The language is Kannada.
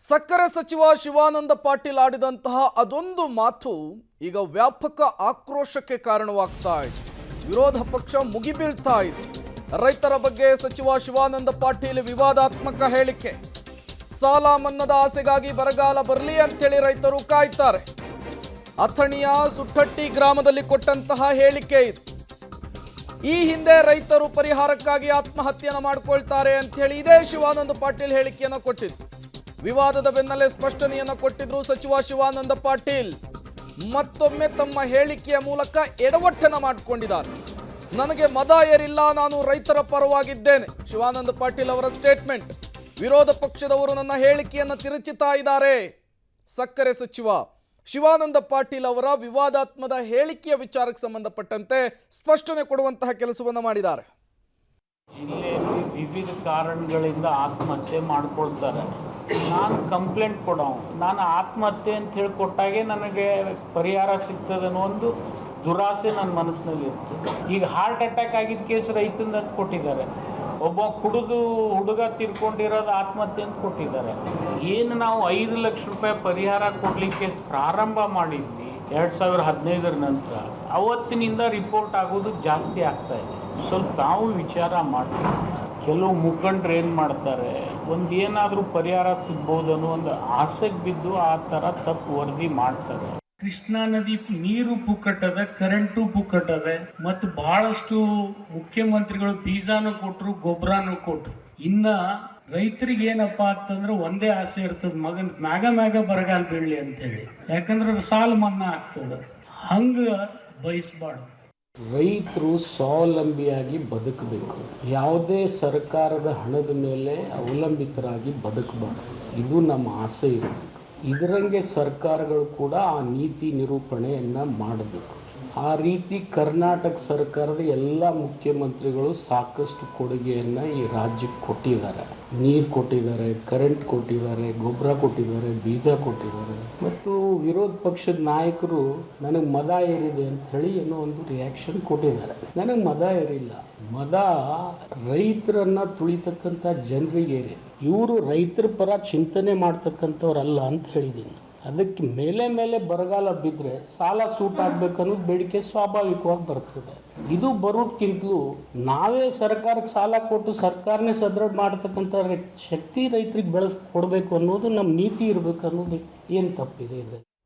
ಸಕ್ಕರೆ ಸಚಿವ ಶಿವಾನಂದ ಪಾಟೀಲ್ ಆಡಿದಂತಹ ಅದೊಂದು ಮಾತು ಈಗ ವ್ಯಾಪಕ ಆಕ್ರೋಶಕ್ಕೆ ಕಾರಣವಾಗ್ತಾ ಇದೆ. ವಿರೋಧ ಪಕ್ಷ ಮುಗಿಬೀಳ್ತಾ ಇದೆ. ರೈತರ ಬಗ್ಗೆ ಸಚಿವ ಶಿವಾನಂದ ಪಾಟೀಲ್ ವಿವಾದಾತ್ಮಕ ಹೇಳಿಕೆ. ಸಾಲ ಮನ್ನಾದ ಆಸೆಗಾಗಿ ಬರಗಾಲ ಬರಲಿ ಅಂತೇಳಿ ರೈತರು ಕಾಯ್ತಾರೆ. ಅಥಣಿಯ ಸುಟ್ಟಟ್ಟಿ ಗ್ರಾಮದಲ್ಲಿ ಕೊಟ್ಟಂತಹ ಹೇಳಿಕೆ ಇದು. ಈ ಹಿಂದೆ ರೈತರು ಪರಿಹಾರಕ್ಕಾಗಿ ಆತ್ಮಹತ್ಯೆಯನ್ನು ಮಾಡಿಕೊಳ್ತಾರೆ ಅಂತ ಹೇಳಿ ಇದೇ ಶಿವಾನಂದ ಪಾಟೀಲ್ ಹೇಳಿಕೆಯನ್ನು ಕೊಟ್ಟಿದ್ರು. ವಿವಾದದ ಬೆನ್ನಲ್ಲೇ ಸ್ಪಷ್ಟನೆಯನ್ನು ಕೊಟ್ಟಿದ್ರು ಸಚಿವ ಶಿವಾನಂದ ಪಾಟೀಲ್. ಮತ್ತೊಮ್ಮೆ ತಮ್ಮ ಹೇಳಿಕೆಯ ಮೂಲಕ ಎಡವಟ್ಟನ್ನು ಮಾಡಿಕೊಂಡಿದ್ದಾರೆ. ನನಗೆ ಮದ ಏರಿಲ್ಲ, ನಾನು ರೈತರ ಪರವಾಗಿದ್ದೇನೆ. ಶಿವಾನಂದ ಪಾಟೀಲ್ ಅವರ ಸ್ಟೇಟ್ಮೆಂಟ್. ವಿರೋಧ ಪಕ್ಷದವರು ನನ್ನ ಹೇಳಿಕೆಯನ್ನು ತಿರುಚುತ್ತಾ ಇದ್ದಾರೆ. ಸಕ್ಕರೆ ಸಚಿವ ಶಿವಾನಂದ ಪಾಟೀಲ್ ಅವರ ವಿವಾದಾತ್ಮಕ ಹೇಳಿಕೆಯ ವಿಚಾರಕ್ಕೆ ಸಂಬಂಧಪಟ್ಟಂತೆ ಸ್ಪಷ್ಟನೆ ಕೊಡುವಂತಹ ಕೆಲಸವನ್ನು ಮಾಡಿದ್ದಾರೆ. ಜಿಲ್ಲೆಯಲ್ಲಿ ವಿವಿಧ ಕಾರಣಗಳಿಂದ ಆತ್ಮಹತ್ಯೆ ಮಾಡ್ಕೊಳ್ತಾರೆ. ನಾನು ಕಂಪ್ಲೇಂಟ್ ಕೊಡೋ, ನಾನು ಆತ್ಮಹತ್ಯೆ ಅಂತ ಹೇಳಿ ಕೊಟ್ಟಾಗೆ ನನಗೆ ಪರಿಹಾರ ಸಿಗ್ತದೆ ಅನ್ನೋ ಒಂದು ದುರಾಸೆ ನನ್ನ ಮನಸ್ಸಿನಲ್ಲಿ ಇರ್ತದೆ. ಈಗ ಹಾರ್ಟ್ ಅಟ್ಯಾಕ್ ಆಗಿದ್ದ ಕೇಸ್ ರೈತಂದ ಅಂತ ಕೊಟ್ಟಿದ್ದಾರೆ. ಒಬ್ಬ ಕುಡಿದು ಹುಡುಗ ತೀರ್ಕೊಂಡಿರೋದು ಆತ್ಮಹತ್ಯೆ ಅಂತ ಕೊಟ್ಟಿದ್ದಾರೆ. ಏನು ನಾವು 5 ಲಕ್ಷ ರೂಪಾಯಿ ಪರಿಹಾರ ಕೊಡಲಿಕ್ಕೆ ಪ್ರಾರಂಭ ಮಾಡಿದ್ವಿ 2015 ನಂತರ, ಅವತ್ತಿನಿಂದ ರಿಪೋರ್ಟ್ ಆಗೋದು ಜಾಸ್ತಿ ಆಗ್ತಾ ಇದೆ. ಸ್ವಲ್ಪ ತಾವು ವಿಚಾರ ಮಾಡ್ತೀವಿ. ಕೆಲವು ಮುಖಂಡರು ಏನು ಮಾಡ್ತಾರೆ, ಒಂದು ಏನಾದರೂ ಪರಿಹಾರ ಸಿಗ್ಬೋದು ಅನ್ನೋ ಒಂದು ಆಸೆಗೆ ಬಿದ್ದು ಆ ಥರ ತಪ್ಪು ವರದಿ ಮಾಡ್ತಾರೆ. ಕೃಷ್ಣಾ ನದಿ ನೀರು ಪುಕ್ಕಟ್ಟದ, ಕರೆಂಟು ಪುಕ್ಕಟ್ಟದೆ, ಮತ್ತು ಬಹಳಷ್ಟು ಮುಖ್ಯಮಂತ್ರಿಗಳು ಬೀಜಾನು ಕೊಟ್ಟರು, ಗೊಬ್ಬರನು ಕೊಟ್ಟರು. ಇನ್ನ ರೈತರಿಗೆ ಏನಪ್ಪ ಅಂತಂದ್ರೆ ಒಂದೇ ಆಸೆ ಇರ್ತದೆ, ಮಗನ್ ಮ್ಯಾಗ ಬರಗಾಲ ಬೀಳಲಿ ಅಂತೇಳಿ. ಯಾಕಂದ್ರೆ ಸಾಲ ಮನ್ನಾ ಆಗ್ತದೆ. ಹಂಗ ಬಯಸ್ಬಾರ್ದು. ರೈತರು ಸ್ವಾವಲಂಬಿಯಾಗಿ ಬದುಕಬೇಕು. ಯಾವುದೇ ಸರ್ಕಾರದ ಹಣದ ಮೇಲೆ ಅವಲಂಬಿತರಾಗಿ ಬದುಕಬಾರ್ದು. ಇದು ನಮ್ಮ ಆಸೆ ಇರಬೇಕು. ಇದರಂಗೆ ಸರ್ಕಾರಗಳು ಕೂಡ ಆ ನೀತಿ ನಿರೂಪಣೆಯನ್ನು ಮಾಡಬೇಕು. ಆ ರೀತಿ ಕರ್ನಾಟಕ ಸರ್ಕಾರದ ಎಲ್ಲ ಮುಖ್ಯಮಂತ್ರಿಗಳು ಸಾಕಷ್ಟು ಕೊಡುಗೆಯನ್ನು ಈ ರಾಜ್ಯಕ್ಕೆ ಕೊಟ್ಟಿದ್ದಾರೆ. ನೀರು ಕೊಟ್ಟಿದ್ದಾರೆ, ಕರೆಂಟ್ ಕೊಟ್ಟಿದ್ದಾರೆ, ಗೊಬ್ಬರ ಕೊಟ್ಟಿದ್ದಾರೆ, ಬೀಜ ಕೊಟ್ಟಿದ್ದಾರೆ. ಮತ್ತು ವಿರೋಧ ಪಕ್ಷದ ನಾಯಕರು ನನಗೆ ಮದ ಏರಿದೆ ಅಂತ ಹೇಳಿ ಏನೋ ಒಂದು ರಿಯಾಕ್ಷನ್ ಕೊಟ್ಟಿದ್ದಾರೆ. ನನಗೆ ಮದ ಏರಿಲ್ಲ. ಮದ ರೈತರನ್ನು ತುಳಿತಕ್ಕಂಥ ಜನರಿಗೆ ಏರಿ. ಇವರು ರೈತರ ಪರ ಚಿಂತನೆ ಮಾಡ್ತಕ್ಕಂಥವ್ರಲ್ಲ ಅಂತ ಹೇಳಿದ್ದೀನಿ. ಅದಕ್ಕೆ ಮೇಲೆ ಬರಗಾಲ ಬಿದ್ದರೆ ಸಾಲ ಸೂಟ್ ಆಗಬೇಕನ್ನೋದು ಬೇಡಿಕೆ ಸ್ವಾಭಾವಿಕವಾಗಿ ಬರ್ತದೆ. ಇದು ಬರೋದಕ್ಕಿಂತಲೂ ನಾವೇ ಸರ್ಕಾರಕ್ಕೆ ಸಾಲ ಕೊಟ್ಟು ಸರ್ಕಾರನೇ ಸದೃಢ ಮಾಡ್ತಕ್ಕಂಥ ಶಕ್ತಿ ರೈತರಿಗೆ ಕೊಡಬೇಕು ಅನ್ನೋದು ನಮ್ಮ ನೀತಿ ಇರಬೇಕು ಅನ್ನೋದು ಏನು ತಪ್ಪಿದೆ ಇದೆ.